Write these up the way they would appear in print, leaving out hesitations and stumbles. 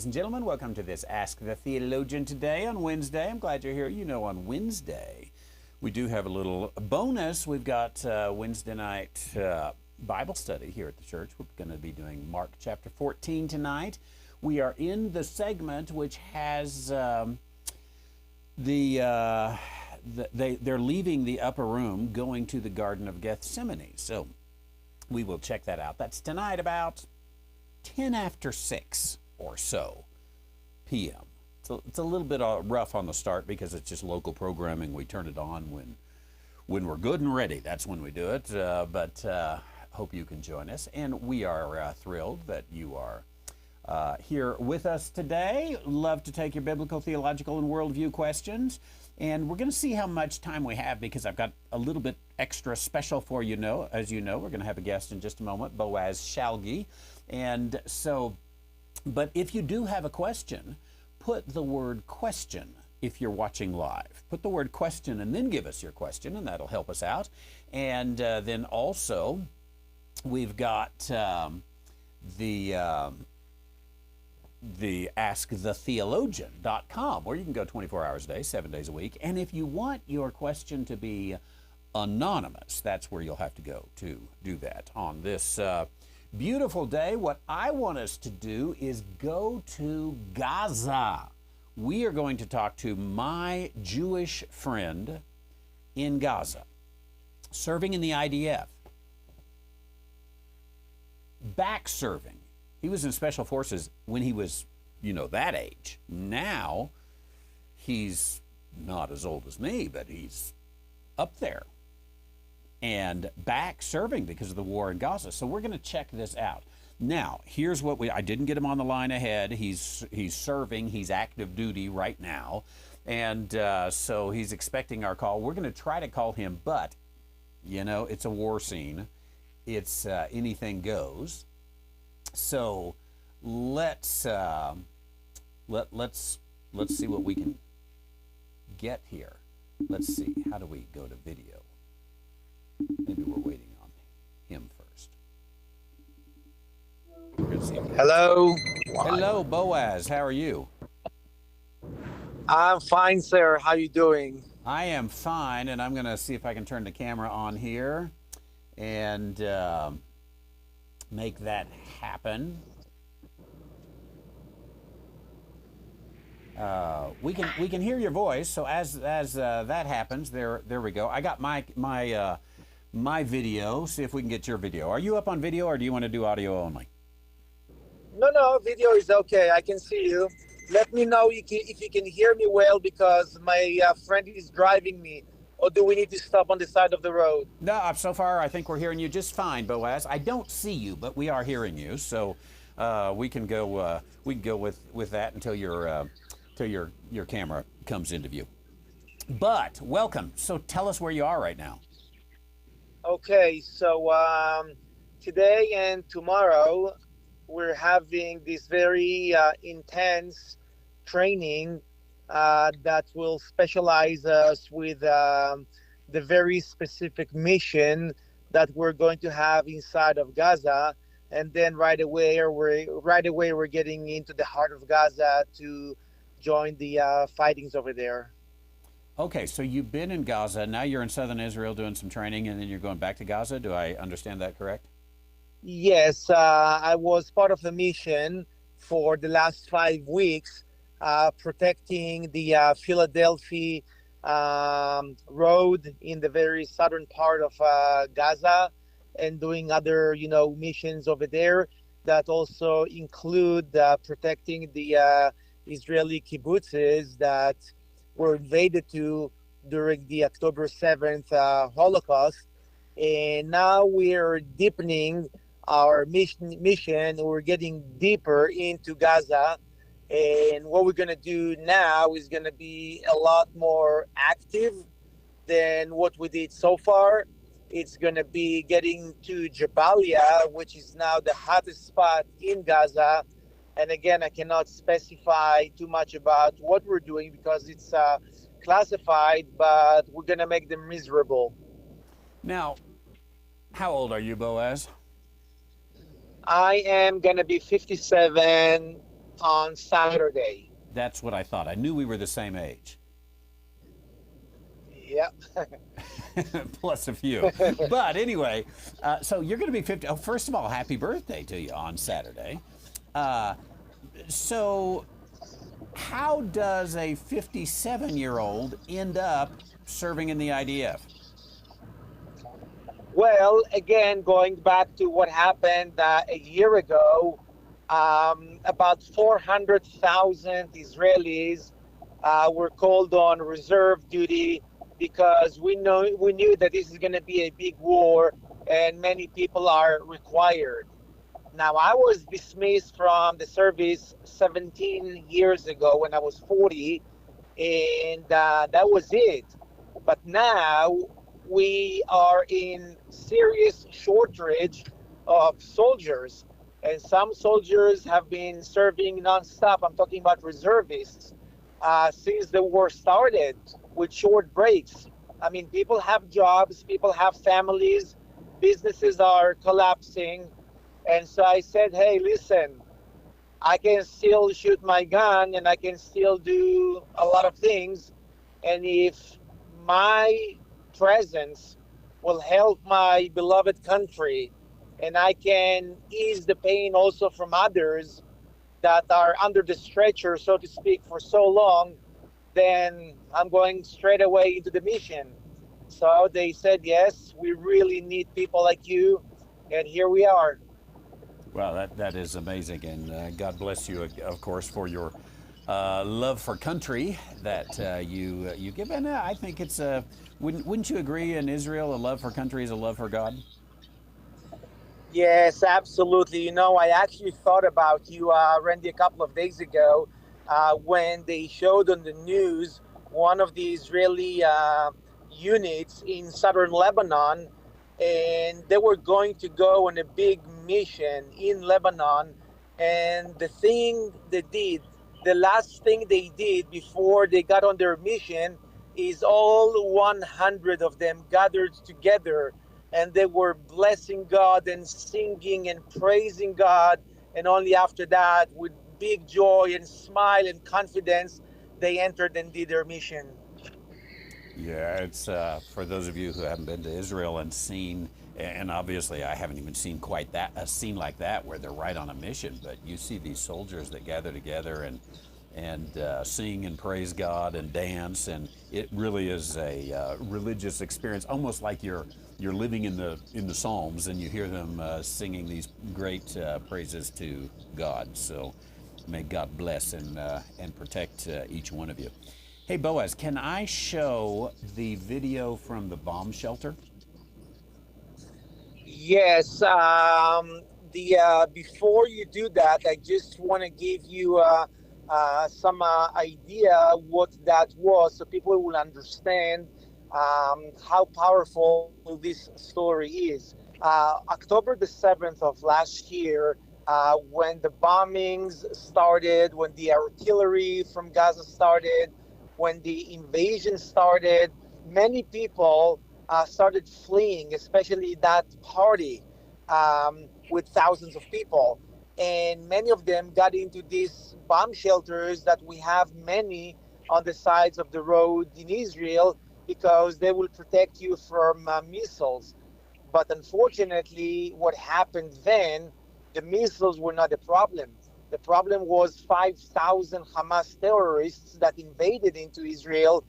ladies and gentlemen. Welcome to this Ask the Theologian today on Wednesday. I'm glad you're here. You know, on Wednesday, we do have a little bonus. We've got Wednesday night Bible study here at the church. We're going to be doing Mark chapter 14 tonight. We are in the segment which has they're leaving the upper room, going to the Garden of Gethsemane. So we will check that out. That's tonight about 10 after 6 or so p.m. So it's a little bit rough on the start because it's just local programming. We turn it on when we're good and ready. That's when we do it. But hope you can join us. And we are thrilled that you are here with us today. Love to take your biblical, theological, and worldview questions. And we're going to see how much time we have because I've got a little bit extra special for you. As you know, we're going to have a guest in just a moment, Boaz Shalgi. And so, but if you do have a question, put the word question if you're watching live. Put the word question and then give us your question, and that'll help us out. And then also, we've got the AskTheTheologian.com, where you can go 24 hours a day, 7 days a week. And if you want your question to be anonymous, that's where you'll have to go to do that on this beautiful day. What I want us to do is go to Gaza. We are going to talk to my Jewish friend in Gaza, serving in the IDF, back serving. He was in Special Forces when he was, that age. Now, he's not as old as me, but he's up there and back serving because of the war in Gaza. So we're going to check this out. Now, here's what I didn't get him on the line ahead. He's serving. He's active duty right now. And so he's expecting our call. We're going to try to call him, but, it's a war scene. It's anything goes. So let's see what we can get here. Let's see. How do we go to video? Maybe we're waiting on him first. We're going to see. Hello. Hello, Boaz. How are you? I'm fine, sir. How you doing? I am fine, and I'm going to see if I can turn the camera on here and make that happen. We can hear your voice. So as that happens, there we go. I got my video. See if we can get your video. Are you up on video, or do you want to do audio only? No, video is okay. I can see you. Let me know if you can hear me well, because my friend is driving me. Or do we need to stop on the side of the road? No, so far I think we're hearing you just fine, Boaz. I don't see you, but we are hearing you. So we can go with that until your camera comes into view. But welcome. So tell us where you are right now. Okay, so today and tomorrow we're having this very intense training that will specialize us with the very specific mission that we're going to have inside of Gaza, and then right away we're getting into the heart of Gaza to join the fightings over there. Okay, so you've been in Gaza, now you're in southern Israel doing some training, and then you're going back to Gaza. Do I understand that correct? Yes, I was part of a mission for the last 5 weeks, protecting the Philadelphia road in the very southern part of Gaza, and doing other, missions over there that also include protecting the Israeli kibbutzes that were invaded during the October 7th Holocaust. And now we're deepening our mission. We're getting deeper into Gaza. And what we're going to do now is going to be a lot more active than what we did so far. It's going to be getting to Jabalia, which is now the hottest spot in Gaza. And again, I cannot specify too much about what we're doing because it's classified, but we're going to make them miserable. Now, how old are you, Boaz? I am going to be 57 on Saturday. That's what I thought. I knew we were the same age. Yep. Plus a few. But anyway, so you're going to be 50. Oh, first of all, happy birthday to you on Saturday. So how does a 57-year-old end up serving in the IDF? Well, again, going back to what happened a year ago, about 400,000 Israelis were called on reserve duty because we knew that this is going to be a big war and many people are required. Now, I was dismissed from the service 17 years ago when I was 40, and that was it. But now we are in serious shortage of soldiers, and some soldiers have been serving nonstop. I'm talking about reservists since the war started with short breaks. I mean, people have jobs, people have families, businesses are collapsing. And so I said, hey, listen, I can still shoot my gun and I can still do a lot of things. And if my presence will help my beloved country and I can ease the pain also from others that are under the stretcher, so to speak, for so long, then I'm going straight away into the mission. So they said, yes, we really need people like you. And here we are. Well, that is amazing, and God bless you, of course, for your love for country that you give. And I think it's wouldn't you agree? In Israel, a love for country is a love for God. Yes, absolutely. You know, I actually thought about you, Randy, a couple of days ago when they showed on the news one of the Israeli units in southern Lebanon, and they were going to go on a big mission in Lebanon. And the last thing they did before they got on their mission is all 100 of them gathered together and they were blessing God and singing and praising God. And only after that, with big joy and smile and confidence, they entered and did their mission. Yeah, it's for those of you who haven't been to Israel and seen, and obviously I haven't even seen quite that a scene like that where they're right on a mission. But you see these soldiers that gather together and sing and praise God and dance, and it really is a religious experience, almost like you're living in the Psalms and you hear them singing these great praises to God. So may God bless and protect each one of you. Hey, Boaz, can I show the video from the bomb shelter? Yes. Before you do that, I just want to give you some idea what that was, so people will understand how powerful this story is. October the 7th of last year, when the bombings started, when the artillery from Gaza started, when the invasion started, many people started fleeing, especially that party with thousands of people. And many of them got into these bomb shelters that we have many on the sides of the road in Israel because they will protect you from missiles. But unfortunately, what happened then, the missiles were not the problem. The problem was 5,000 Hamas terrorists that invaded into Israel.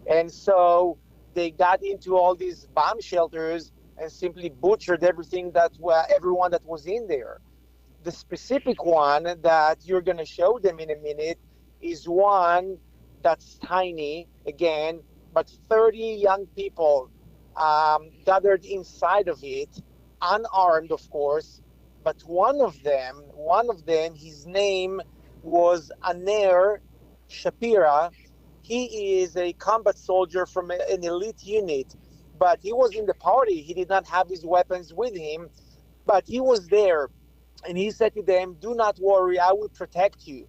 And so they got into all these bomb shelters and simply butchered everyone that was in there. The specific one that you're going to show them in a minute is one that's tiny, again, but 30 young people gathered inside of it, unarmed, of course. But one of them, his name was Aner Shapira. He is a combat soldier from an elite unit, but he was in the party. He did not have his weapons with him, but he was there. And he said to them, do not worry, I will protect you.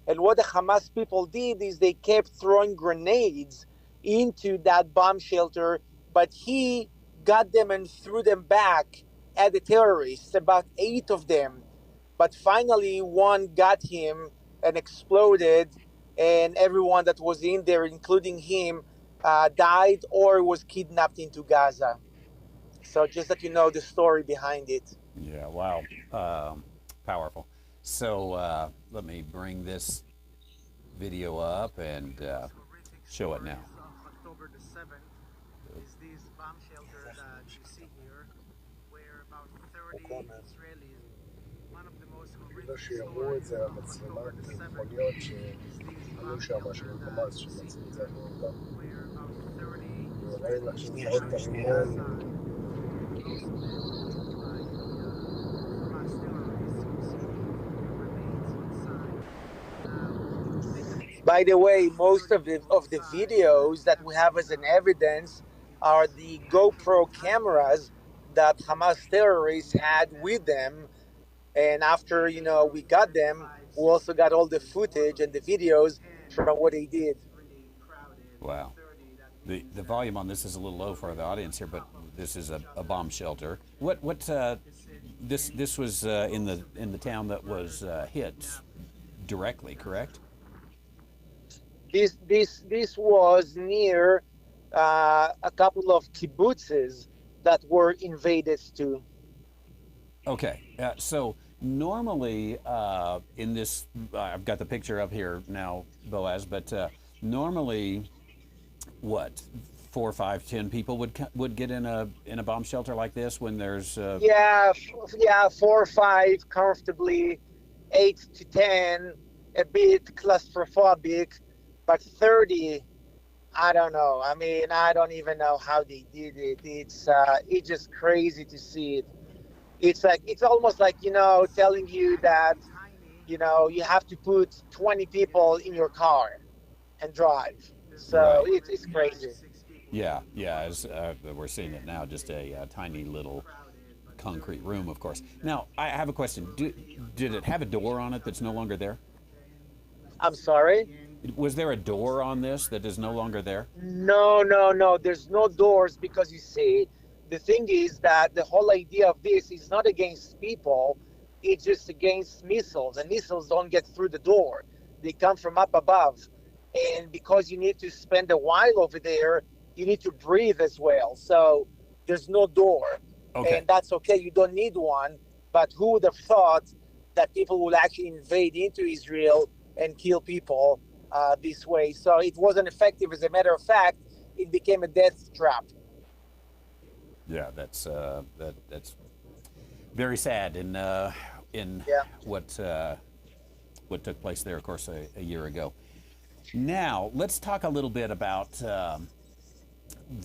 And what the Hamas people did is they kept throwing grenades into that bomb shelter, but he got them and threw them back at the terrorists, about 8 of them. But finally, one got him, and exploded, and everyone that was in there, including him, died or was kidnapped into Gaza. So just that you know the story behind it. Yeah, wow. Powerful. So let me bring this video up and show it now. October the 7th is this bomb shelter that you see here, where about 30 Israelis, one of the most horrific stories of October the 7th is this bomb shelter that you see here, where about 30 Israelis were in Gaza, and most of them were killed by the Hamas terrorists. You see the remains inside. By the way, most of the videos that we have as an evidence are the GoPro cameras that Hamas terrorists had with them. And after we got them, we also got all the footage and the videos from what they did. Wow. The volume on this is a little low for the audience here, but this is a bomb shelter. This was in the town that was hit directly, correct? This was near a couple of kibbutzes that were invaded too. Okay, so normally in this, I've got the picture up here now, Boaz, but normally, what, 4, 5, 10 people would get in a bomb shelter like this when there's yeah, 4 or 5 comfortably, 8 to 10 a bit claustrophobic, but 30, I don't know. I mean, I don't even know how they did it. It's just crazy to see it. It's almost like telling you that you have to put 20 people in your car and drive. So Right. it's crazy. Yeah, as we're seeing it now, just a tiny little concrete room, of course. Now, I have a question. Did it have a door on it that's no longer there? I'm sorry? Was there a door on this that is no longer there? No. There's no doors because you see, the thing is that the whole idea of this is not against people. It's just against missiles, and missiles don't get through the door. They come from up above. And because you need to spend a while over there, you need to breathe as well. So there's no door. Okay. And that's okay. You don't need one. But who would have thought that people would actually invade into Israel and kill people this way? So it wasn't effective. As a matter of fact, it became a death trap. Yeah, that's very sad in what took place there, of course, a year ago. Now let's talk a little bit about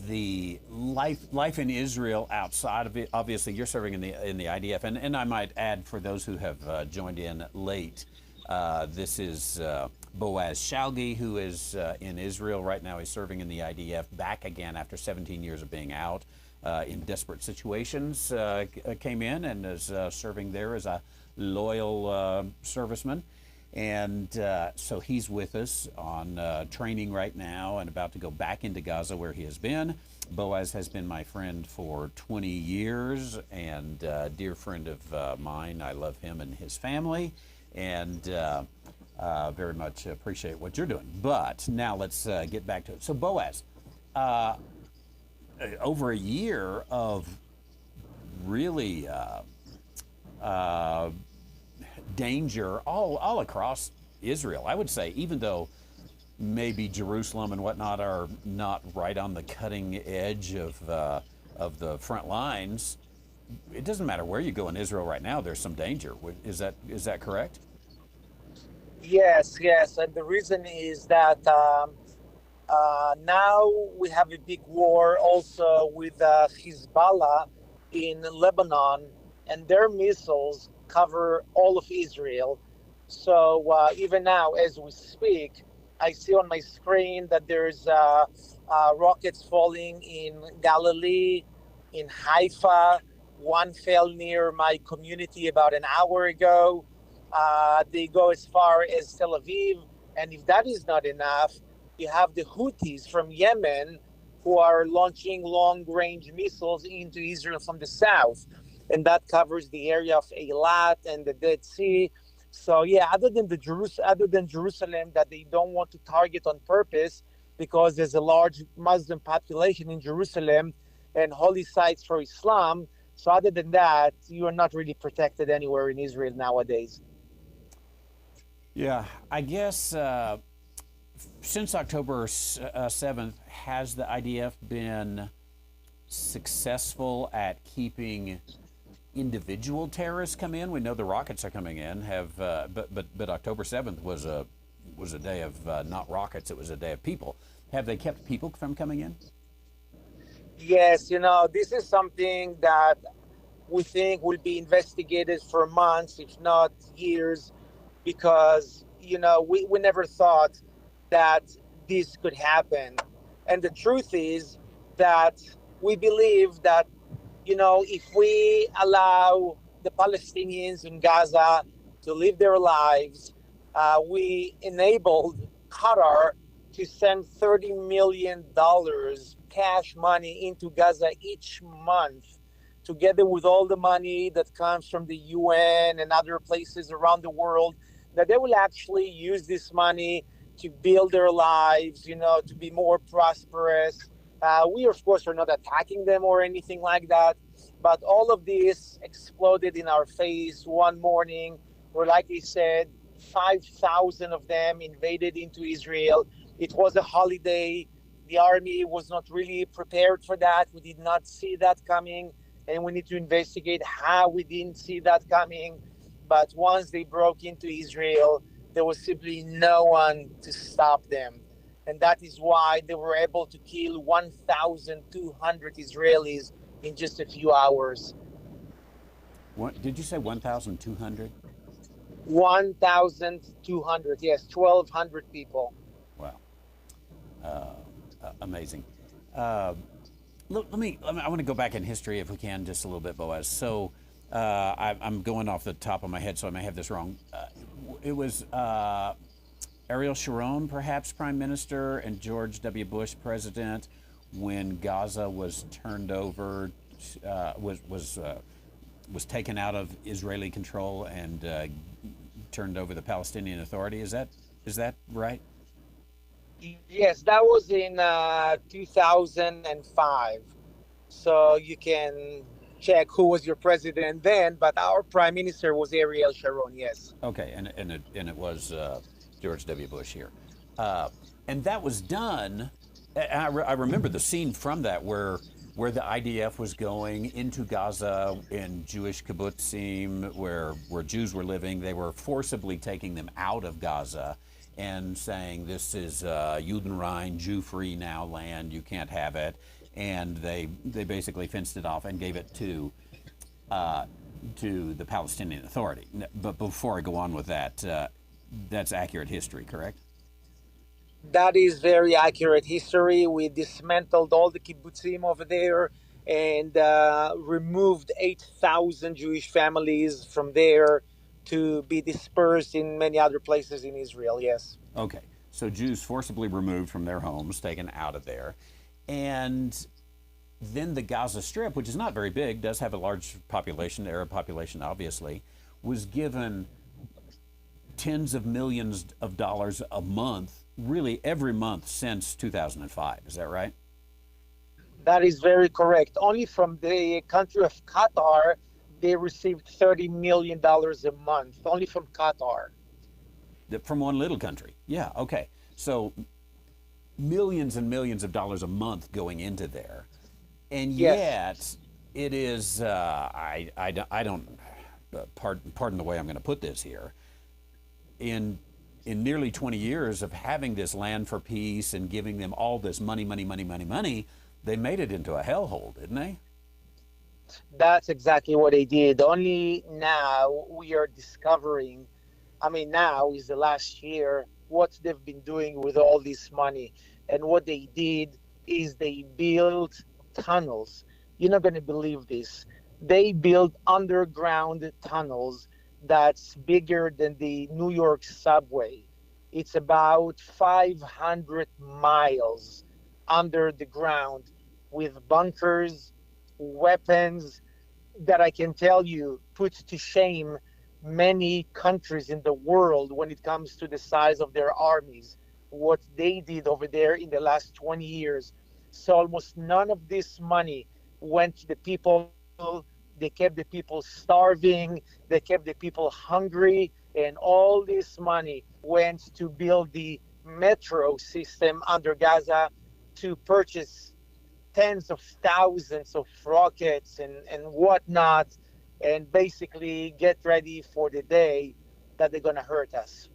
the life in Israel outside of it. Obviously, you're serving in the IDF, and I might add, for those who have joined in late, this is Boaz Shalgi, who is in Israel right now. He's serving in the IDF, back again after 17 years of being out in desperate situations. Came in and is serving there as a loyal serviceman. And so he's with us on training right now and about to go back into Gaza, where he has been. Boaz has been my friend for 20 years and a dear friend of mine. I love him and his family, and very much appreciate what you're doing. But now let's get back to it. So Boaz, over a year of really danger all across Israel, I would say, even though maybe Jerusalem and whatnot are not right on the cutting edge of the front lines. It doesn't matter where you go in Israel right now, there's some danger. Is that correct? Yes, and the reason is that now we have a big war also with Hezbollah in Lebanon, and their missiles cover all of Israel. So even now, as we speak, I see on my screen that there's rockets falling in Galilee, in Haifa. One fell near my community about an hour ago. They go as far as Tel Aviv. And if that is not enough, you have the Houthis from Yemen who are launching long-range missiles into Israel from the south. And that covers the area of Eilat and the Dead Sea. So yeah, other than Jerusalem that they don't want to target on purpose because there's a large Muslim population in Jerusalem and holy sites for Islam. So other than that, you are not really protected anywhere in Israel nowadays. Yeah, I guess since October 7th, has the IDF been successful at keeping individual terrorists come in? We know the rockets are coming in. But October 7th was a day of not rockets. It was a day of people. Have they kept people from coming in? Yes, this is something that we think will be investigated for months, if not years, because we never thought that this could happen. And the truth is that we believe that if we allow the Palestinians in Gaza to live their lives, we enabled Qatar to send $30 million cash money into Gaza each month, together with all the money that comes from the UN and other places around the world, that they will actually use this money to build their lives, to be more prosperous. We, of course, are not attacking them or anything like that. But all of this exploded in our face one morning where, like I said, 5,000 of them invaded into Israel. It was a holiday. The army was not really prepared for that. We did not see that coming. And we need to investigate how we didn't see that coming. But once they broke into Israel, there was simply no one to stop them. And that is why they were able to kill 1,200 Israelis in just a few hours. What did you say? 1,200? 1,200, yes, 1,200 people. Wow, amazing. I want to go back in history if we can just a little bit, Boaz. So I'm going off the top of my head, so I may have this wrong. It was Ariel Sharon, perhaps prime minister, and George W. Bush president when Gaza was turned over, was taken out of Israeli control and turned over the Palestinian Authority. Is that right? Yes, that was in 2005. So you can check who was your president then, but our prime minister was Ariel Sharon, yes. Okay, and it was George W. Bush here. And that was done, I remember the scene from that where the IDF was going into Gaza in Jewish kibbutzim where Jews were living. They were forcibly taking them out of Gaza and saying, this is Judenrein, Jew-free now land, you can't have it. And they basically fenced it off and gave it to the Palestinian Authority. But before I go on with that, that's accurate history, correct? That is very accurate history. We dismantled all the kibbutzim over there and removed 8,000 Jewish families from there to be dispersed in many other places in Israel, yes. Okay, so Jews forcibly removed from their homes, taken out of there. And then the Gaza Strip, which is not very big, does have a large population, Arab population obviously, was given tens of millions of dollars a month, really every month since 2005. Is that right? That is very correct. Only from the country of Qatar, they received $30 million a month, only from Qatar. From one little country. Yeah, okay. So millions and millions of dollars a month going into there. And yet, yes, it is, I don't, pardon the way I'm going to put this here, in nearly 20 years of having this land for peace and giving them all this money, they made it into a hellhole, didn't they? That's exactly what they did. Only now we are discovering, now is the last year, what they've been doing with all this money. And what they did is they built tunnels. You're not going to believe this. They built underground tunnels that's bigger than the New York subway. It's about 500 miles under the ground with bunkers, weapons that I can tell you puts to shame many countries in the world when it comes to the size of their armies, what they did over there in the last 20 years. So almost none of this money went to the people. They kept the people starving, they kept the people hungry, and all this money went to build the metro system under Gaza, to purchase tens of thousands of rockets and whatnot, and basically get ready for the day that they're going to hurt us.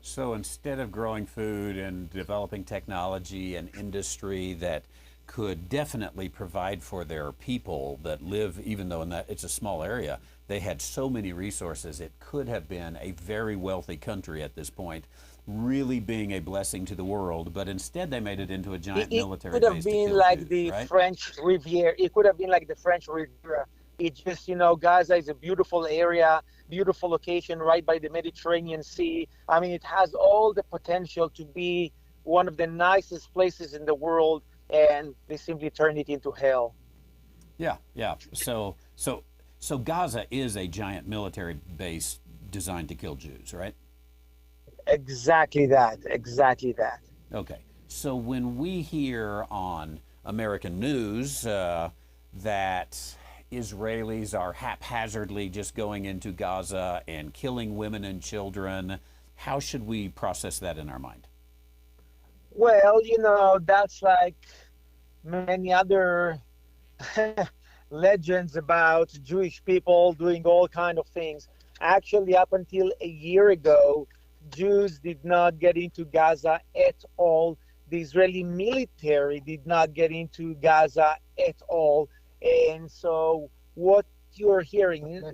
So instead of growing food and developing technology and industry that could definitely provide for their people that live, even though in that it's a small area, they had so many resources, it could have been a very wealthy country at this point, really being a blessing to the world, but instead they made it into a giant military base. It could have been like the French Riviera. It could have been like the French Riviera. It just, Gaza is a beautiful area, beautiful location right by the Mediterranean Sea. I mean, it has all the potential to be one of the nicest places in the world, and they simply turned it into hell. Yeah. So Gaza is a giant military base designed to kill Jews, right? Exactly that. Okay. So when we hear on American news that Israelis are haphazardly just going into Gaza and killing women and children, how should we process that in our mind? Well, that's like many other legends about Jewish people doing all kind of things. Actually, up until a year ago, Jews did not get into Gaza at all. The Israeli military did not get into Gaza at all. And so what you're hearing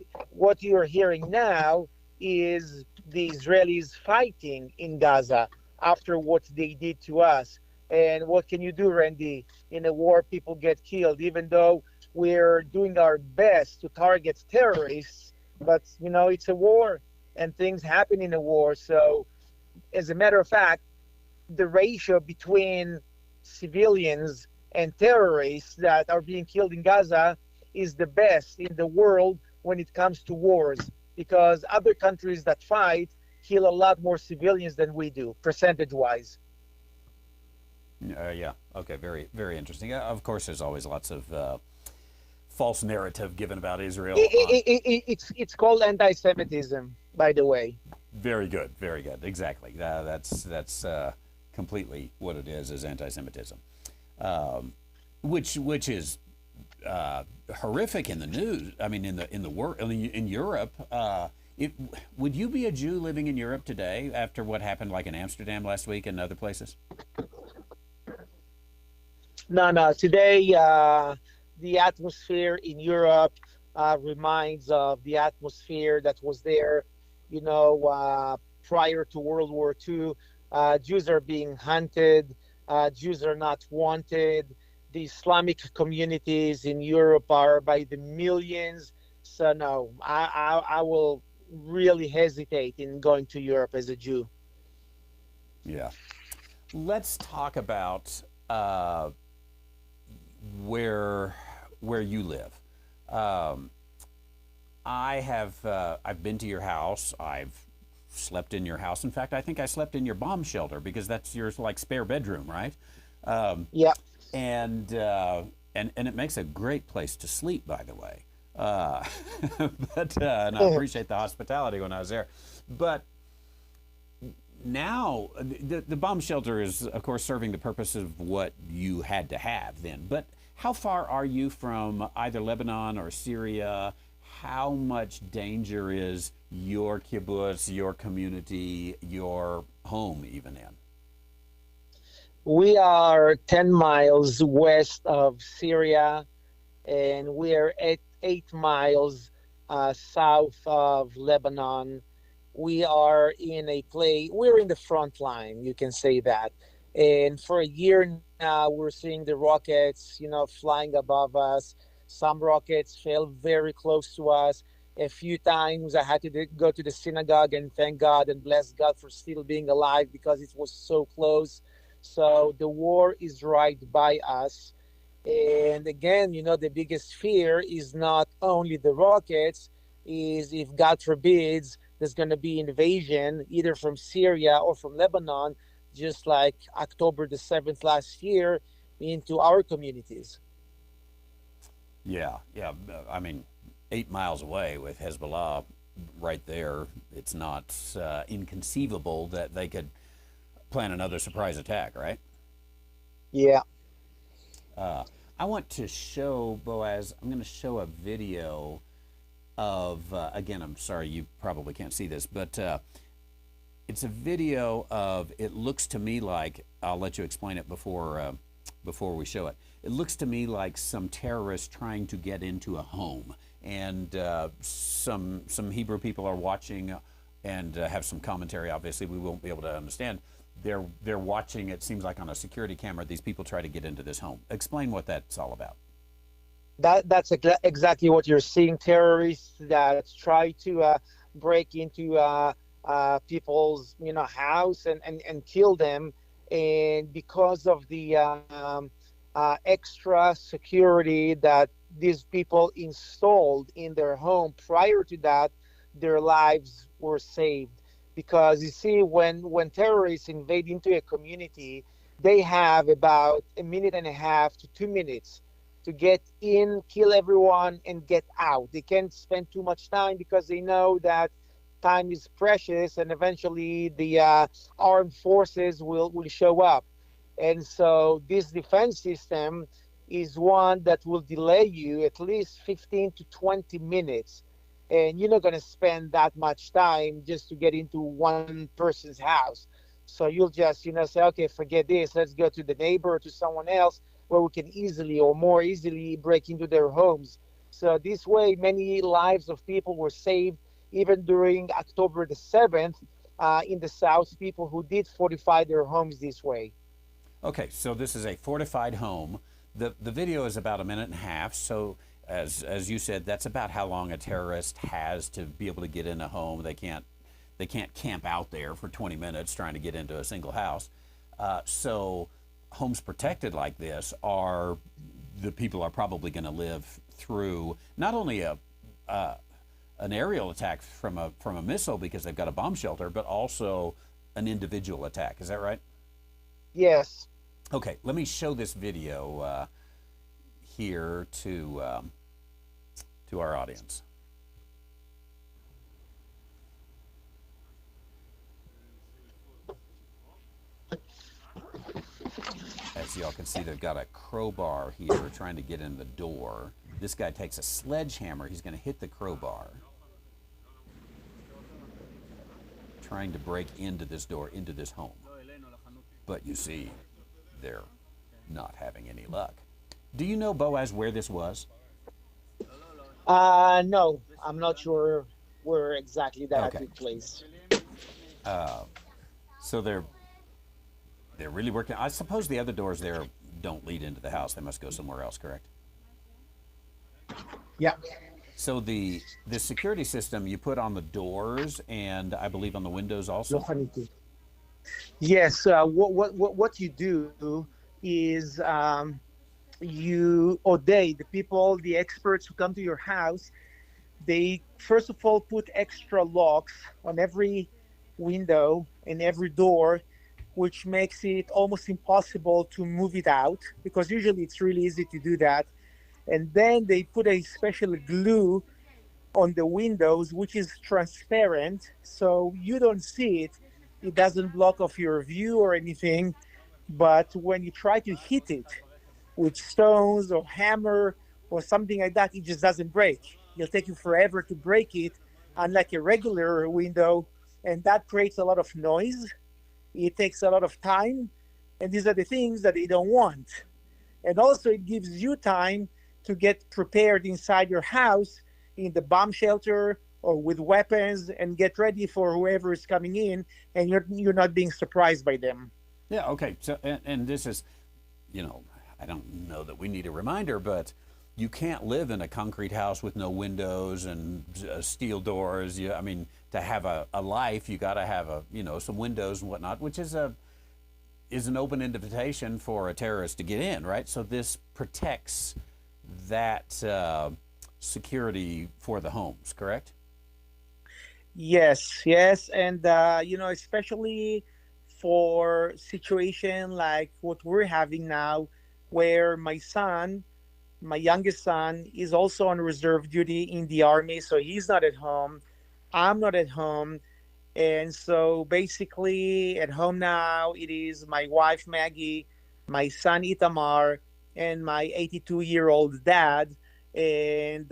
now is the Israelis fighting in Gaza after what they did to us. And what can you do, Randy? In a war, people get killed, even though we're doing our best to target terrorists. But, it's a war, and things happen in a war. So, as a matter of fact, the ratio between civilians and terrorists that are being killed in Gaza is the best in the world when it comes to wars, because other countries that fight kill a lot more civilians than we do, percentage-wise. Yeah. Okay. Very, very interesting. Of course, there's always lots of false narrative given about Israel. It's called anti-Semitism, by the way. Very good. Very good. Exactly. That's completely what it is anti-Semitism, which is horrific in the news. I mean, in the world, in Europe. Would you be a Jew living in Europe today after what happened, like in Amsterdam last week and other places? No. Today, the atmosphere in Europe reminds of the atmosphere that was there, prior to World War II. Jews are being hunted. Jews are not wanted. The Islamic communities in Europe are by the millions. So no, I will really hesitate in going to Europe as a Jew. Yeah. Let's talk about where you live. I've been to your house. I've slept in your house. In fact, I think I slept in your bomb shelter because that's your like spare bedroom, right? Yeah. And it makes a great place to sleep, by the way. And I appreciate the hospitality when I was there. But now the bomb shelter is, of course, serving the purpose of what you had to have then. But how far are you from either Lebanon or Syria? How much danger is your kibbutz, your community, your home even in? We are 10 miles west of Syria, and we're at 8 miles south of Lebanon. We are we're in the front line, you can say that. And for a year now, we're seeing the rockets, flying above us. Some rockets fell very close to us. A few times I had to go to the synagogue and thank God and bless God for still being alive because it was so close. So the war is right by us. And again, the biggest fear is not only the rockets, is if God forbids there's going to be invasion either from Syria or from Lebanon, just like October the 7th last year into our communities. Yeah, yeah. I mean, 8 miles away with Hezbollah right there, it's not inconceivable that they could plan another surprise attack, right? Yeah. I want to show, Boaz, I'm going to show a video of, again, I'm sorry, you probably can't see this, but it's a video of, it looks to me like, I'll let you explain it before we show it. It looks to me like some terrorists trying to get into a home, and some Hebrew people are watching and have some commentary. Obviously, we won't be able to understand. They're watching, it seems like on a security camera, these people try to get into this home. Explain what that's all about. That's exactly what you're seeing. Terrorists that try to break into people's house and kill them, and because of the extra security that these people installed in their home prior to that, their lives were saved. Because you see, when terrorists invade into a community, they have about a minute and a half to 2 minutes to get in, kill everyone, and get out. They can't spend too much time because they know that time is precious, and eventually the armed forces will show up. And so this defense system is one that will delay you at least 15 to 20 minutes. And you're not going to spend that much time just to get into one person's house. So you'll just, say, okay, forget this. Let's go to the neighbor or to someone else where we can easily or more easily break into their homes. So this way, many lives of people were saved, even during October the 7th in the South, people who did fortify their homes this way. Okay, so this is a fortified home. The video is about a minute and a half, so as you said, that's about how long a terrorist has to be able to get in a home. They can't camp out there for 20 minutes trying to get into a single house. So homes protected like this are, the people are probably going to live through not only an aerial attack from a missile because they've got a bomb shelter, but also an individual attack. Is that right? Yes. Okay, let me show this video here to our audience. As y'all can see, they've got a crowbar here trying to get in the door. This guy takes a sledgehammer. He's going to hit the crowbar, trying to break into this door, into this home. But you see, they're not having any luck. Do you know, Boaz, where this was? No, I'm not sure where exactly that took place. So they're really working. I suppose the other doors there don't lead into the house. They must go somewhere else, correct? Yeah. So the security system you put on the doors and I believe on the windows also? Yes. What you do is the people, the experts who come to your house, they first of all put extra locks on every window and every door, which makes it almost impossible to move it out, because usually it's really easy to do that. And then they put a special glue on the windows, which is transparent, so you don't see it. It doesn't block off your view or anything. But when you try to hit it with stones or hammer or something like that, it just doesn't break. It'll take you forever to break it, unlike a regular window. And that creates a lot of noise. It takes a lot of time. And these are the things that they don't want. And also it gives you time to get prepared inside your house, in the bomb shelter or with weapons, and get ready for whoever is coming in, and you're not being surprised by them. Yeah, okay. So, and this is, I don't know that we need a reminder, but you can't live in a concrete house with no windows and steel doors. To have a life, you got to have some windows and whatnot, which is an open invitation for a terrorist to get in, right? So this protects that security for the homes, correct? Yes, yes, and especially for situation like what we're having now, where my youngest son, is also on reserve duty in the army, so he's not at home. I'm not at home, and so basically at home now it is my wife Maggie, my son Itamar, and my 82-year-old dad. And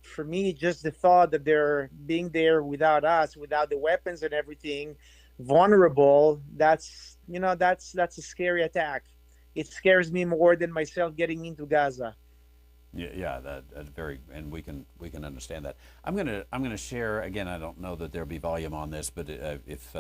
for me, just the thought that they're being there without us, without the weapons and everything, vulnerable, that's a scary attack. It scares me more than myself getting into Gaza. Yeah, yeah, that's very, and we can understand that. I'm gonna share again. I don't know that there'll be volume on this, but if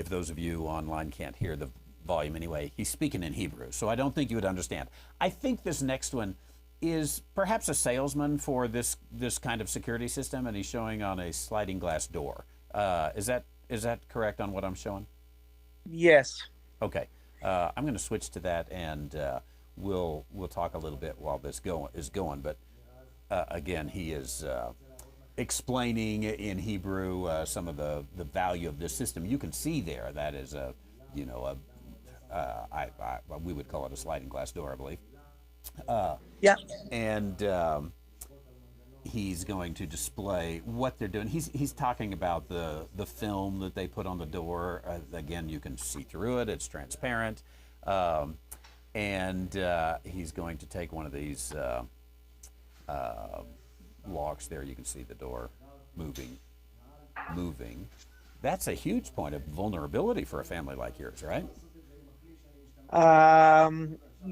those of you online can't hear the volume anyway, he's speaking in Hebrew, so I don't think you would understand. I think this next one is perhaps a salesman for this kind of security system, and he's showing on a sliding glass door. Is that correct on what I'm showing? Yes. Okay, I'm going to switch to that, and we'll talk a little bit while this is going. But again, he is explaining in Hebrew some of the value of this system. You can see there that is we would call it a sliding glass door, I believe. Yeah. And he's going to display what they're doing. He's talking about the film that they put on the door. Again, you can see through it. It's transparent. And he's going to take one of these locks there. You can see the door moving. That's a huge point of vulnerability for a family like yours, right?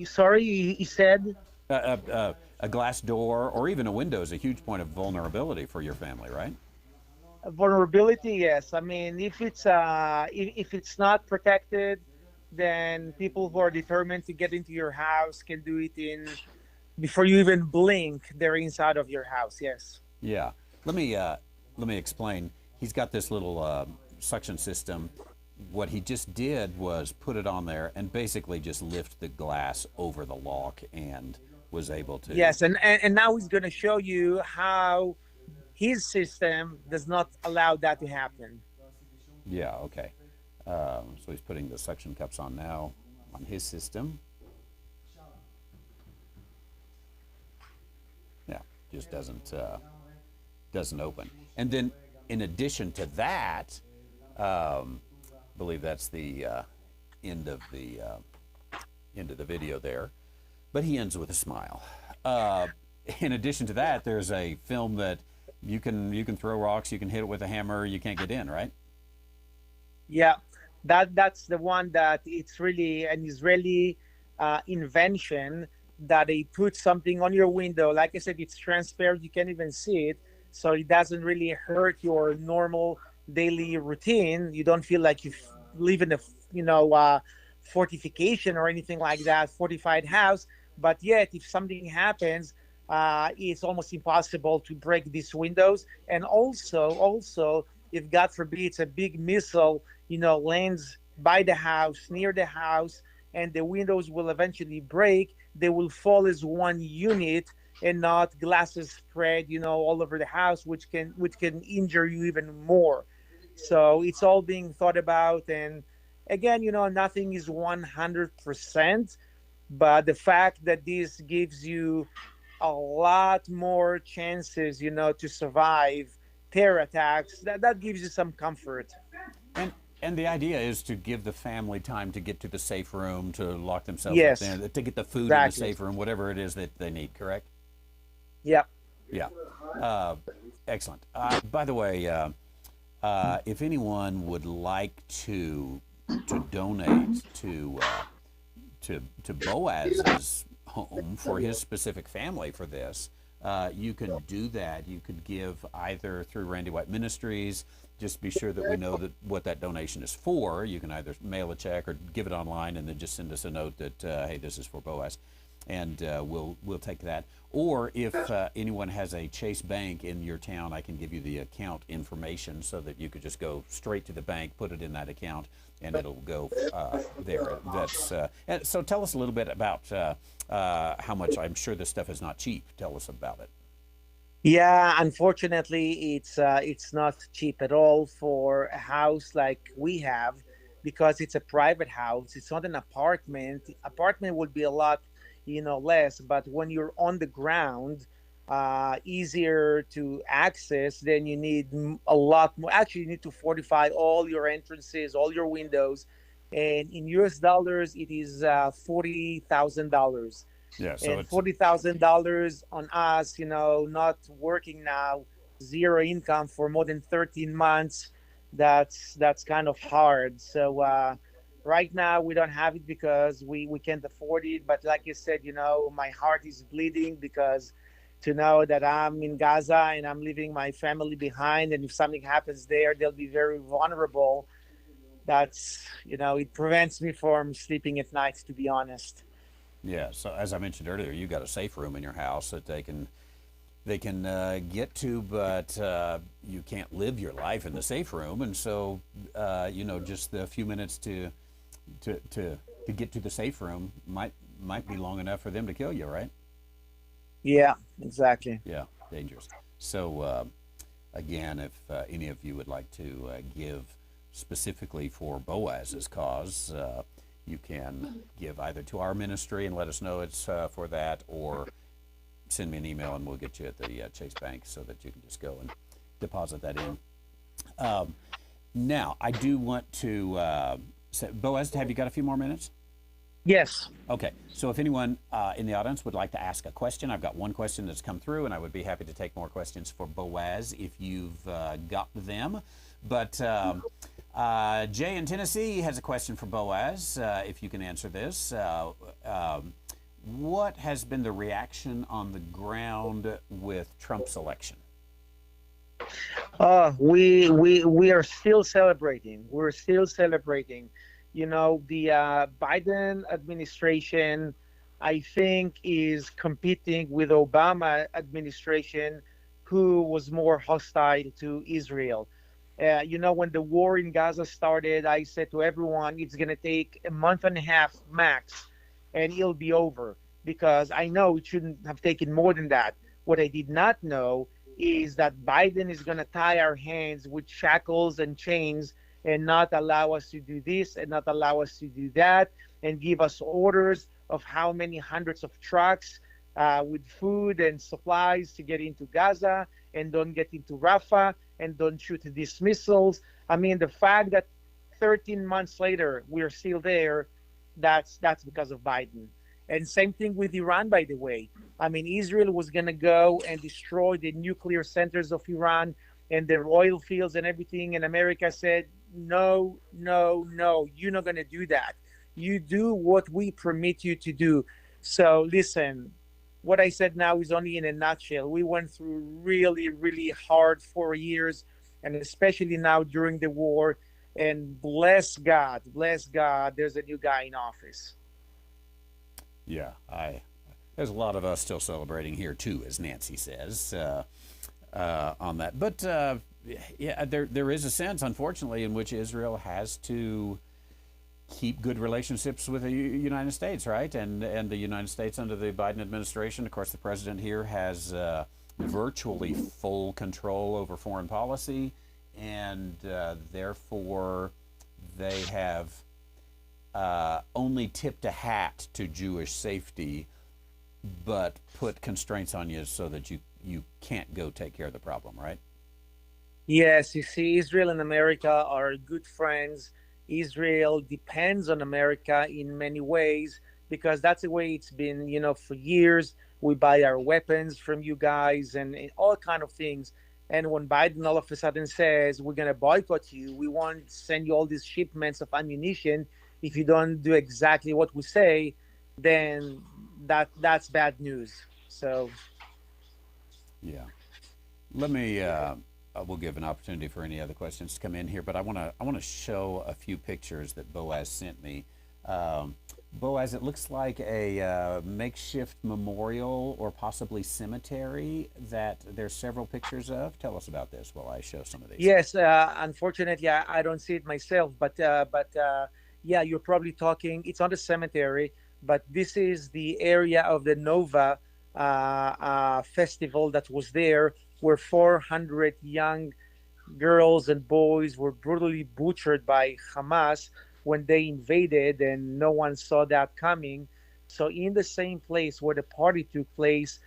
Sorry, you said. A glass door or even a window is a huge point of vulnerability for your family, right? Vulnerability, yes. I mean, if it's not protected, then people who are determined to get into your house can do it in before you even blink. They're inside of your house. Yes. Yeah. Let me explain. He's got this little suction system. What he just did was put it on there and basically just lift the glass over the lock and was able to. Yes, and now he's going to show you how his system does not allow that to happen. Yeah. Okay. So he's putting the suction cups on now on his system. Yeah, just doesn't open. And then in addition to that, I believe that's the end of the video there. But he ends with a smile. In addition to that, there's a film that you can throw rocks, you can hit it with a hammer, you can't get in, right? Yeah, that's the one that it's really an Israeli invention that they put something on your window. Like I said, it's transparent; you can't even see it, so it doesn't really hurt your normal daily routine. You don't feel like you live in a fortification or anything like that, fortified house. But yet, if something happens, it's almost impossible to break these windows. And also, if God forbid it's a big missile, lands by the house, near the house, and the windows will eventually break, they will fall as one unit and not glasses spread, all over the house, which can injure you even more. So it's all being thought about. And again, nothing is 100%. But the fact that this gives you a lot more chances, to survive terror attacks, that gives you some comfort. And the idea is to give the family time to get to the safe room, to lock themselves Yes, up there, to get the food in the exactly. safe room, whatever it is that they need, correct? Yeah. Yeah. Excellent. By the way, if anyone would like to donate to Boaz's home for his specific family for this, you can do that. You could give either through Randy White Ministries. Just be sure that we know that what that donation is for. You can either mail a check or give it online, and then just send us a note that hey, this is for Boaz, and we'll take that. Or if anyone has a Chase Bank in your town, I can give you the account information so that you could just go straight to the bank, put it in that account, and it'll go there. And so tell us a little bit about how much. I'm sure this stuff is not cheap. Tell us about it. Yeah, unfortunately, it's not cheap at all for a house like we have because it's a private house. It's not an apartment. Apartment would be a lot, less. But when you're on the ground, easier to access. Then you need a lot more. Actually, you need to fortify all your entrances, all your windows, and in US dollars, it is $40,000, Yeah, so and it's $40,000 on us, not working now, zero income for more than 13 months. That's kind of hard. So right now we don't have it because we can't afford it. But like you said, my heart is bleeding because to know that I'm in Gaza and I'm leaving my family behind, and if something happens there, they'll be very vulnerable. It prevents me from sleeping at night, to be honest. yeah. So as I mentioned earlier, you got a safe room in your house that they can get to, but you can't live your life in the safe room, and so just the few minutes to to to get to the safe room might be long enough for them to kill you, right? Yeah, exactly. Yeah, dangerous. So again, if any of you would like to give specifically for Boaz's cause, you can give either to our ministry and let us know it's for that, or send me an email and we'll get you at the Chase Bank so that you can just go and deposit that in. Now, I do want to say, Boaz, have you got a few more minutes? Yes. Okay, so if anyone in the audience would like to ask a question, I've got one question that's come through, and I would be happy to take more questions for Boaz if you've got them. But Jay in Tennessee has a question for Boaz, if you can answer this. What has been the reaction on the ground with Trump's election? We are still celebrating. We're still celebrating. The Biden administration, I think, is competing with Obama administration, who was more hostile to Israel. When the war in Gaza started, I said to everyone, it's going to take a month and a half max, and it'll be over, because I know it shouldn't have taken more than that. What I did not know is that Biden is going to tie our hands with shackles and chains and not allow us to do this and not allow us to do that, and give us orders of how many hundreds of trucks with food and supplies to get into Gaza, and don't get into Rafah, and don't shoot these missiles. I mean, the fact that 13 months later we're still there, that's because of Biden. And same thing with Iran, by the way. I mean, Israel was going to go and destroy the nuclear centers of Iran and their oil fields and everything. And America said, no, no, no, you're not going to do that. You do what we permit you to do. So listen, what I said now is only in a nutshell. We went through really, really hard 4 years, and especially now during the war. And bless God, there's a new guy in office. Yeah, there's a lot of us still celebrating here too, as Nancy says, on that. But yeah, there is a sense, unfortunately, in which Israel has to keep good relationships with the United States, right? And the United States under the Biden administration, of course, the president here has virtually full control over foreign policy, and therefore they have only tipped a hat to Jewish safety, but put constraints on you so that you can't go take care of the problem, right? Yes, you see, Israel and America are good friends. Israel depends on America in many ways because that's the way it's been, for years. We buy our weapons from you guys and all kind of things. And when Biden all of a sudden says, we're going to boycott you, we won't send you all these shipments of ammunition if you don't do exactly what we say, then that's bad news. So, yeah. Let me. We'll give an opportunity for any other questions to come in here, but I want to show a few pictures that Boaz sent me. Boaz, it looks like a makeshift memorial or possibly cemetery that there's several pictures of. Tell us about this while I show some of these. Yes, unfortunately, I don't see it myself, but yeah, you're probably talking. It's on the cemetery, but this is the area of the Nova festival that was there, where 400 young girls and boys were brutally butchered by Hamas when they invaded, and no one saw that coming. So, in the same place where the party took place,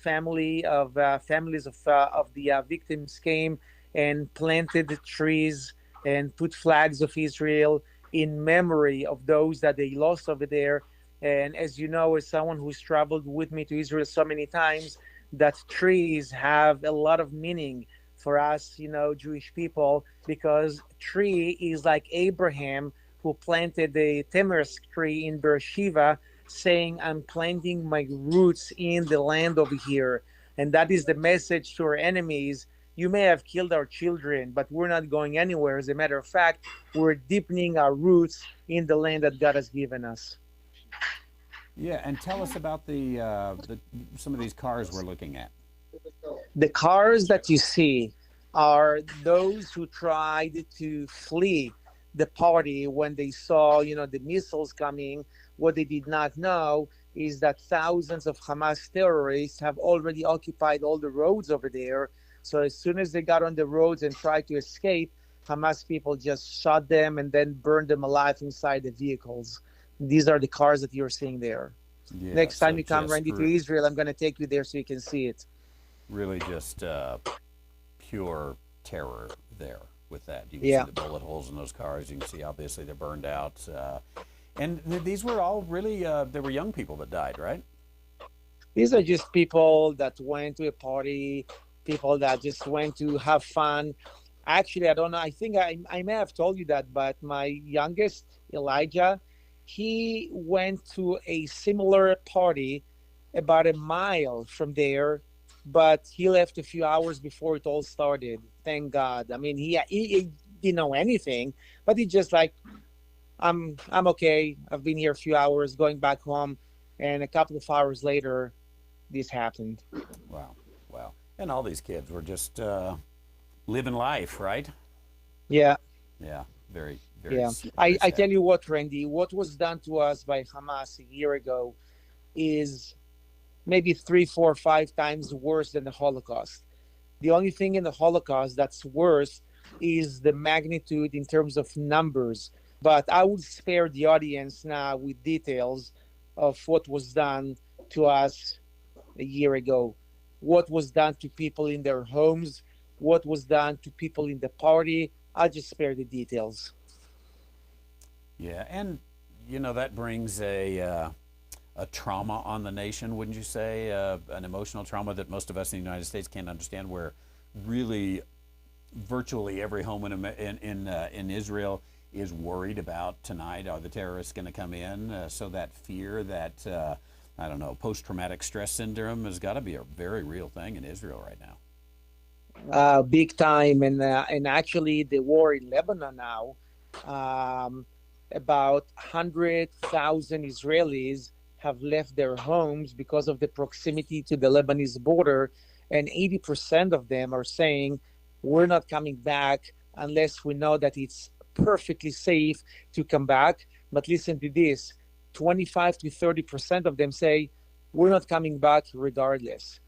families of the victims came and planted trees and put flags of Israel in memory of those that they lost over there. And as you know, as someone who's traveled with me to Israel so many times, that trees have a lot of meaning for us, Jewish people, because tree is like Abraham who planted the tamarisk tree in Beersheba, saying, I'm planting my roots in the land over here. And that is the message to our enemies. You may have killed our children, but we're not going anywhere. As a matter of fact, we're deepening our roots in the land that God has given us. Yeah, and tell us about the some of these cars we're looking at. The cars that you see are those who tried to flee the party when they saw, the missiles coming. What they did not know is that thousands of Hamas terrorists have already occupied all the roads over there. So as soon as they got on the roads and tried to escape, Hamas people just shot them and then burned them alive inside the vehicles. These are the cars that you're seeing there. Yeah, Next time so you come, just Randy, to Israel, I'm going to take you there so you can see it. really just pure terror there with that. You can Yeah. see the bullet holes in those cars. You can see obviously they're burned out. And these were all really, there were young people that died, right? These are just people that went to a party, people that just went to have fun. Actually, I don't know. I think I may have told you that, but my youngest, Elijah, he went to a similar party about a mile from there, but he left a few hours before it all started. Thank God. I mean, he didn't know anything, but he just like, I'm okay. I've been here a few hours, going back home, and a couple of hours later, this happened. Wow, wow. And all these kids were just living life, right? Yeah, Yeah, very, very, yeah. very I sad. tell you what, Randy, what was done to us by Hamas a year ago is maybe 3, 4, 5 times worse than the Holocaust. The only thing in the Holocaust that's worse is the magnitude in terms of numbers. But I would spare the audience now with details of what was done to us a year ago, what was done to people in their homes, what was done to people in the party. I'll just spare the details. Yeah, and that brings a trauma on the nation, wouldn't you say? An emotional trauma that most of us in the United States can't understand. Where really, virtually every home in Israel is worried about tonight. Are the terrorists going to come in? So that fear, that I don't know, post-traumatic stress syndrome has got to be a very real thing in Israel right now. Big time, and actually the war in Lebanon now. Um, about 100,000 Israelis have left their homes because of the proximity to the Lebanese border, and 80% of them are saying we're not coming back unless we know that it's perfectly safe to come back. But listen to this: 25 to 30% of them say we're not coming back regardless.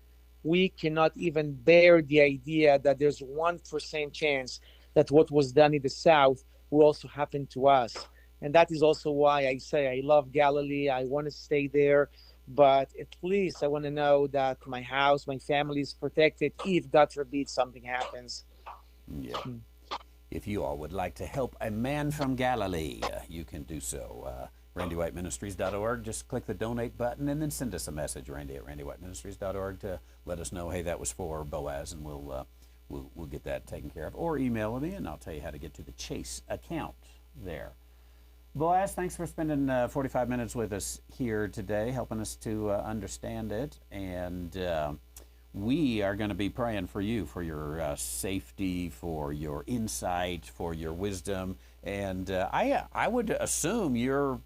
We cannot even bear the idea that there's 1% chance that what was done in the South will also happen to us. And that is also why I say I love Galilee. I want to stay there. But at least I want to know that my house, my family is protected if, God forbid, something happens. Yeah. If you all would like to help a man from Galilee, you can do so. RandyWhiteMinistries.org. Just click the donate button and then send us a message, Randy at RandyWhiteMinistries.org, to let us know, hey, that was for Boaz, and we'll get that taken care of. Or email me, and I'll tell you how to get to the Chase account there. Boaz, thanks for spending 45 minutes with us here today, helping us to understand it. And we are going to be praying for you, for your safety, for your insight, for your wisdom. And I would assume you're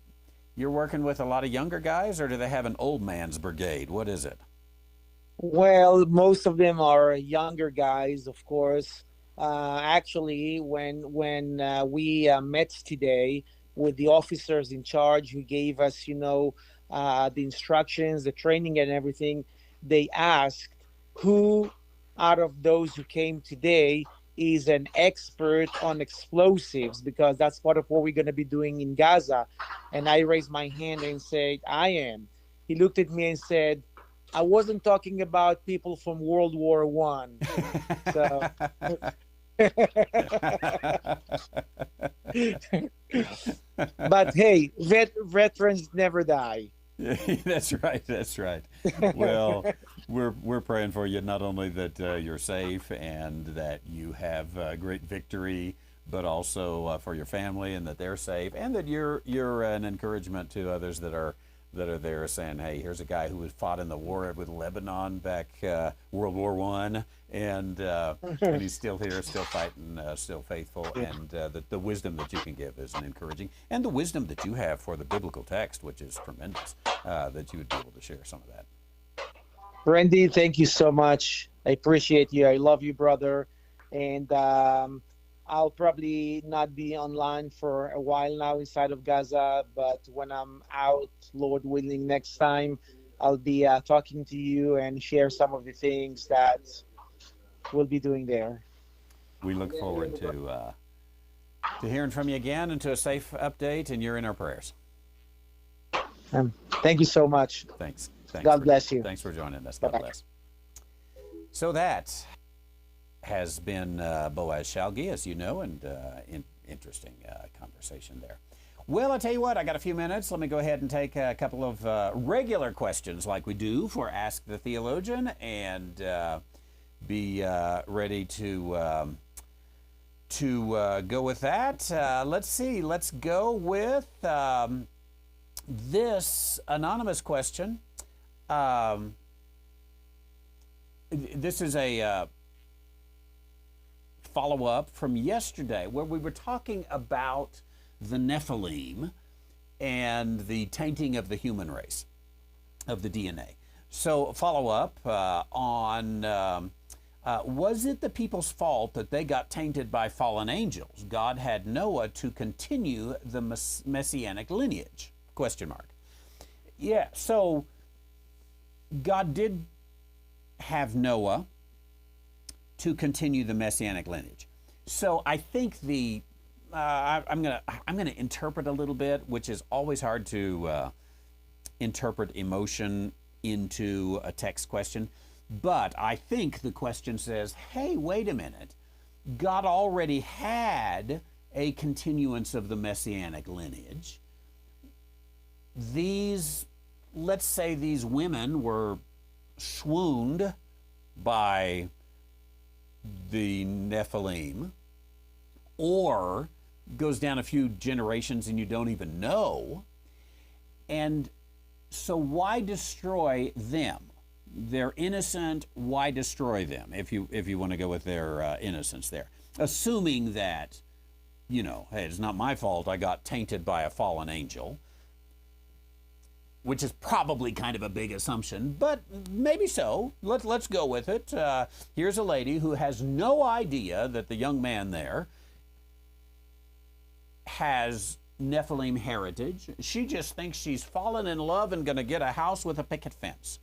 working with a lot of younger guys, or do they have an old man's brigade? What is it? Well, most of them are younger guys, of course. Actually, when we met today with the officers in charge who gave us, the instructions, the training, and everything, they asked who out of those who came today is an expert on explosives, because that's part of what we're going to be doing in Gaza. And I raised my hand and said, I am. He looked at me and said, I wasn't talking about people from World War I. So, but hey, veterans never die. That's right. That's right. Well, we're praying for you, not only that you're safe and that you have great victory, but also for your family and that they're safe, and that you're an encouragement to others that are there, saying, "Hey, here's a guy who was fought in the war with Lebanon back World War I, and he's still here, still fighting, still faithful." And the wisdom that you can give is encouraging, and the wisdom that you have for the biblical text, which is tremendous, that you would be able to share some of that. Randy, thank you so much. I appreciate you. I love you, brother. And I'll probably not be online for a while now inside of Gaza, but when I'm out, Lord willing, next time, I'll be talking to you and share some of the things that we'll be doing there. We look forward to hearing from you again, and to a safe update, and you're in our prayers. Thank you so much. Thanks. God bless you. Thanks for joining us. God Bye-bye. bless. So that has been Boaz Shalgi, as you know, and interesting conversation there. Well, I'll tell you what, I got a few minutes. Let me go ahead and take a couple of regular questions like we do for Ask the Theologian, and be ready to go with that. Let's see. Let's go with this anonymous question. This is a follow-up from yesterday, where we were talking about the Nephilim and the tainting of the human race, of the DNA. So follow-up on was it the people's fault that they got tainted by fallen angels? God had Noah to continue the messianic lineage? Question mark. Yeah, so God did have Noah to continue the messianic lineage. So I think I'm gonna interpret a little bit, which is always hard to interpret emotion into a text question. But I think the question says, hey, wait a minute. God already had a continuance of the messianic lineage. Let's say these women were swooned by the Nephilim, or goes down a few generations and you don't even know. And so why destroy them? They're innocent. Why destroy them? If you want to go with their innocence there, assuming that, hey, it's not my fault. I got tainted by a fallen angel, which is probably kind of a big assumption, but maybe so. Let's go with it. Here's a lady who has no idea that the young man there has Nephilim heritage. She just thinks she's fallen in love and going to get a house with a picket fence.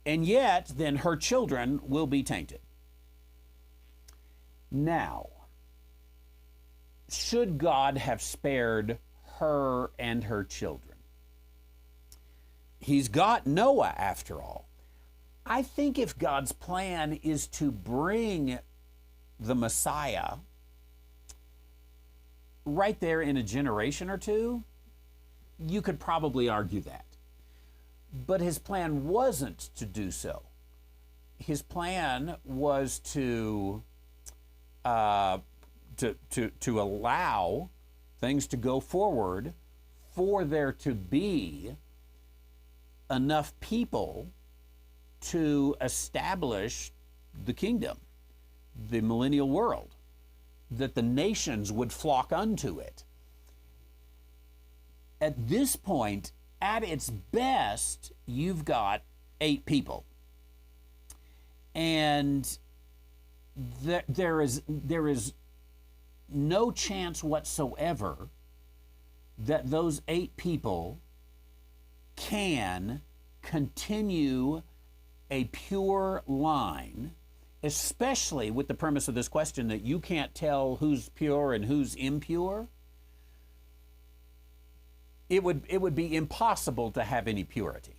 And yet, then her children will be tainted. Now, should God have spared her and her children? He's got Noah, after all. I think if God's plan is to bring the Messiah right there in a generation or two, you could probably argue that. But his plan wasn't to do so. His plan was to allow things to go forward, for there to be enough people to establish the kingdom, the millennial world, that the nations would flock unto it. At this point, at its best, you've got 8 people. And there is no chance whatsoever that those 8 people can continue a pure line, especially with the premise of this question that you can't tell who's pure and who's impure, it would be impossible to have any purity.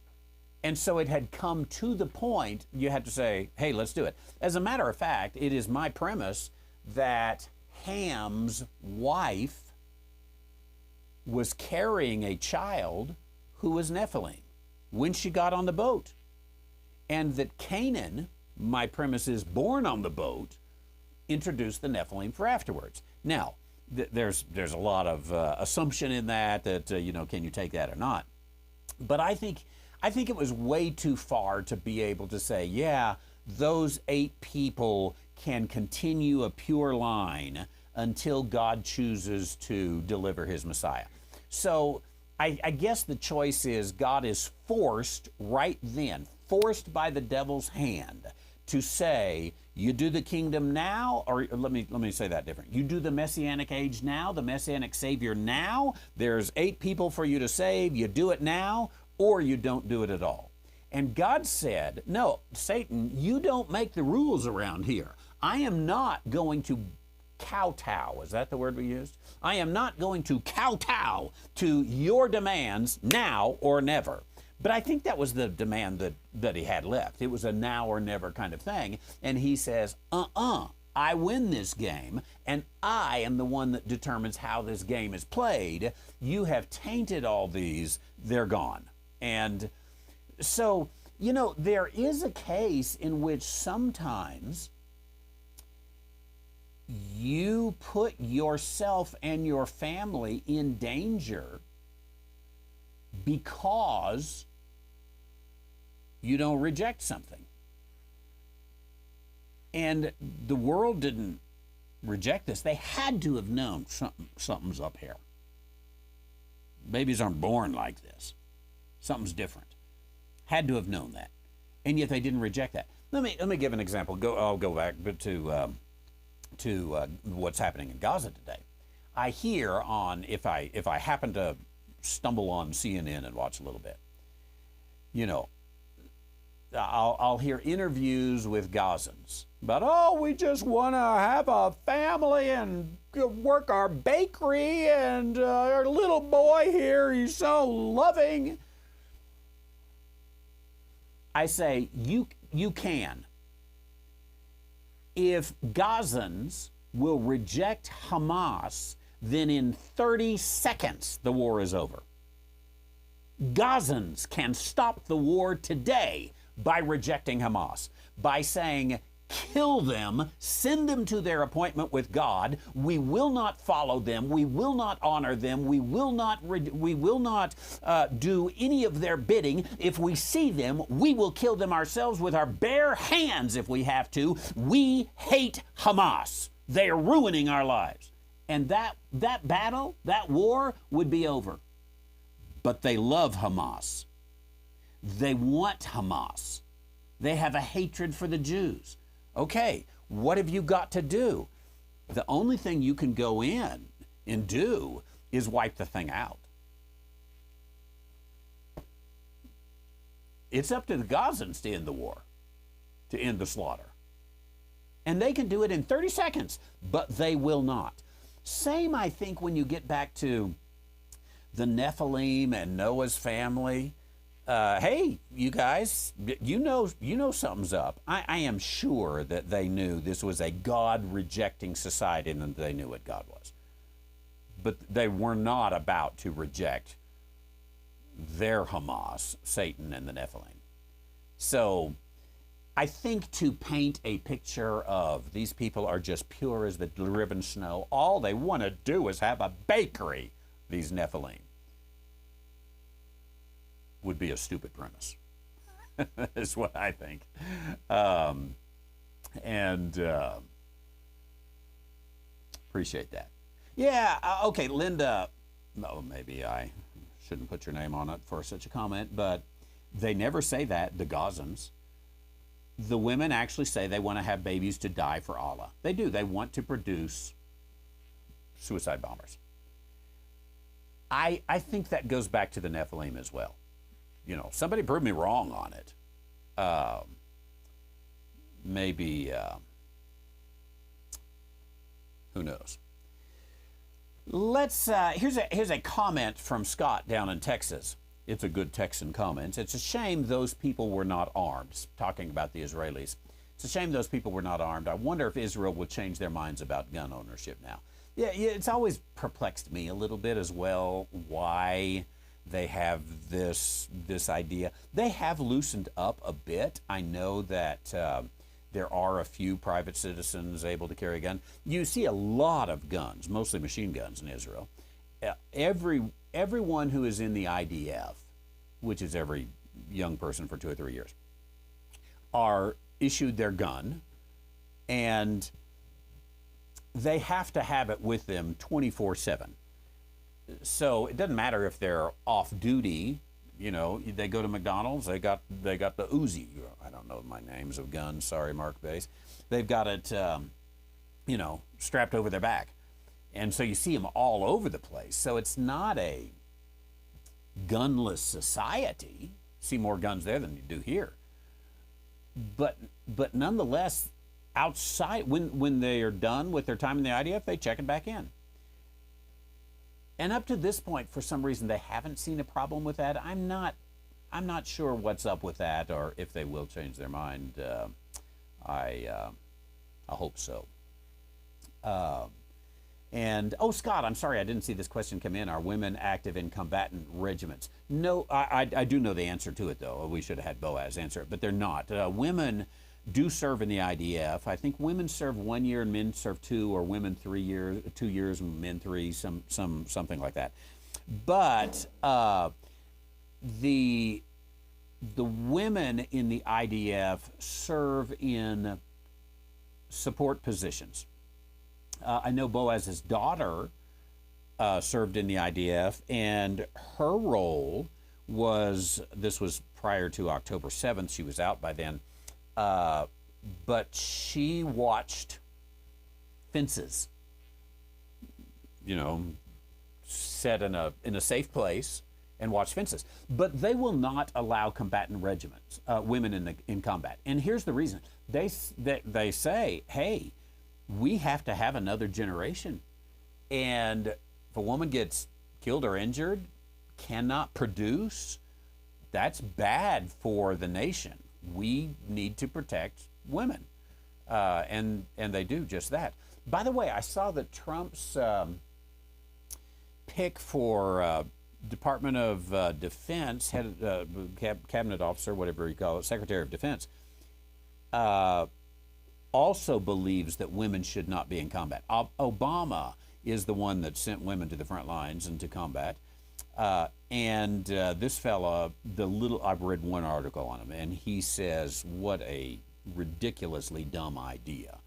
And so it had come to the point you had to say, hey, let's do it. As a matter of fact, it is my premise that Ham's wife was carrying a child who was Nephilim when she got on the boat. And that Canaan, my premise is born on the boat, introduced the Nephilim for afterwards. Now, there's a lot of assumption in that can you take that or not? But I think it was way too far to be able to say, yeah, those 8 people can continue a pure line until God chooses to deliver his Messiah. So I guess the choice is God is forced right then, forced by the devil's hand to say, you do the kingdom now, or let me say that different. You do the Messianic age now, the Messianic Savior now. There's 8 people for you to save. You do it now, or you don't do it at all. And God said, no, Satan, you don't make the rules around here. I am not going to kowtow. Is that the word we used? I am not going to kowtow to your demands now or never. But I think that was the demand that he had left. It was a now or never kind of thing. And he says, I win this game, and I am the one that determines how this game is played. You have tainted all these. They're gone. And so, there is a case in which sometimes you put yourself and your family in danger because you don't reject something. And the world didn't reject this. They had to have known something's up here. Babies aren't born like this. Something's different. Had to have known that. And yet they didn't reject that. Let me give an example. I'll go back to what's happening in Gaza today. I hear on, if I happen to stumble on CNN and watch a little bit, I'll hear interviews with Gazans about, we just want to have a family and work our bakery, and our little boy here, he's so loving. I say, you can. If Gazans will reject Hamas, then in 30 seconds the war is over. Gazans can stop the war today by rejecting Hamas, by saying, kill them, send them to their appointment with God. We will not follow them. We will not honor them. We will not do any of their bidding. If we see them, we will kill them ourselves with our bare hands if we have to. We hate Hamas. They are ruining our lives. And that battle, that war would be over. But they love Hamas. They want Hamas. They have a hatred for the Jews. Okay, what have you got to do? The only thing you can go in and do is wipe the thing out. It's up to the Gazans to end the war, to end the slaughter. And they can do it in 30 seconds, but they will not. Same, I think, when you get back to the Nephilim and Noah's family. Hey, you guys, you know something's up. I am sure that they knew this was a God-rejecting society and that they knew what God was. But they were not about to reject their Hamas, Satan and the Nephilim. So I think to paint a picture of these people are just pure as the driven snow, all they want to do is have a bakery, these Nephilim, would be a stupid premise, is what I think. Appreciate that. Yeah, okay, Linda, maybe I shouldn't put your name on it for such a comment, but they never say that, the Gazans. The women actually say they want to have babies to die for Allah. They do. They want to produce suicide bombers. I think that goes back to the Nephilim as well. somebody prove me wrong on it. Maybe, who knows? Here's a comment from Scott down in Texas. It's a good Texan comment. It's a shame those people were not armed. Talking about the Israelis. It's a shame those people were not armed. I wonder if Israel will change their minds about gun ownership now. Yeah, it's always perplexed me a little bit as well why they have this idea. They have loosened up a bit. I know that there are a few private citizens able to carry a gun. You see a lot of guns, mostly machine guns in Israel. Everyone who is in the IDF, which is every young person for 2 or 3 years, are issued their gun, and they have to have it with them 24/7. So it doesn't matter if they're off duty. They go to McDonald's. They got the Uzi. I don't know my names of guns. Sorry, Mark Base. They've got it, strapped over their back, and so you see them all over the place. So it's not a gunless society. See more guns there than you do here. But nonetheless, outside when they are done with their time in the IDF, they check it back in. And up to this point, for some reason, they haven't seen a problem with that. I'm not sure what's up with that, or if they will change their mind. I hope so. Scott, I'm sorry, I didn't see this question come in. Are women active in combatant regiments? No, I do know the answer to it, though. We should have had Boaz answer it, but they're not. Women do serve in the IDF. I think women serve 1 year and men serve 2, or women 2 years and men 3, something like that. But the women in the IDF serve in support positions. I know Boaz's daughter served in the IDF, and her role this was prior to October 7th. She was out by then. But she watched fences, set in a safe place, and watch fences. But they will not allow combatant regiments, women in combat. And here's the reason: they say, hey, we have to have another generation, and if a woman gets killed or injured, cannot produce, that's bad for the nation. We need to protect women, and they do just that. By the way, I saw that Trump's pick for Department of Defense, cabinet officer, whatever you call it, Secretary of Defense, also believes that women should not be in combat. Obama is the one that sent women to the front lines and to combat. This fella, I've read one article on him, and he says, what a ridiculously dumb idea.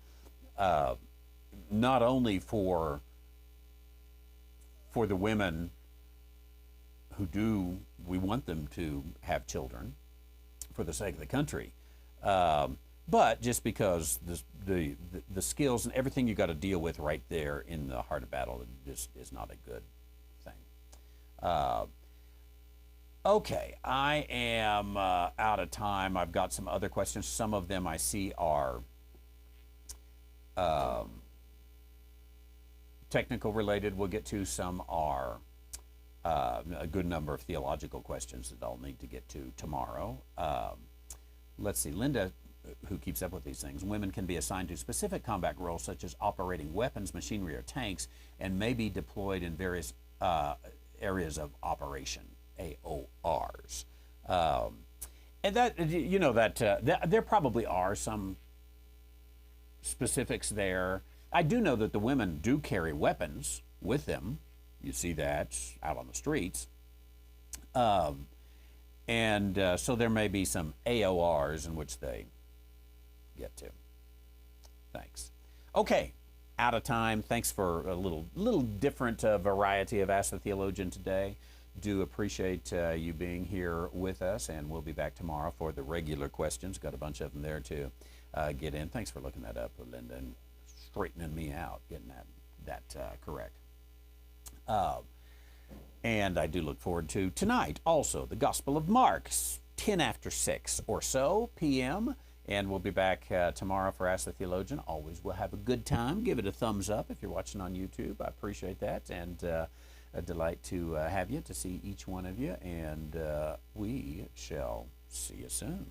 Not only for the women we want them to have children for the sake of the country, but just because the skills and everything you got to deal with right there in the heart of battle just is not a good thing. Okay, I am out of time. I've got some other questions. Some of them I see are technical related. We'll get to. Some are a good number of theological questions that I'll need to get to tomorrow. Let's see. Linda, who keeps up with these things, women can be assigned to specific combat roles such as operating weapons, machinery, or tanks, and may be deployed in various areas of operation, AORs. And that, there probably are some specifics there. I do know that the women do carry weapons with them. You see that out on the streets. So there may be some AORs in which they get to. Thanks. Okay, out of time. Thanks for a little different variety of Ask the Theologian today. Do appreciate you being here with us, and we'll be back tomorrow for the regular questions. Got a bunch of them there to get in. Thanks for looking that up, Linda, and straightening me out, getting that correct. And I do look forward to tonight also the Gospel of Mark, 10 after 6 or so p.m. And we'll be back tomorrow for Ask the Theologian. Always we'll have a good time. Give it a thumbs up if you're watching on YouTube. I appreciate that. And a delight to have you, to see each one of you. And we shall see you soon.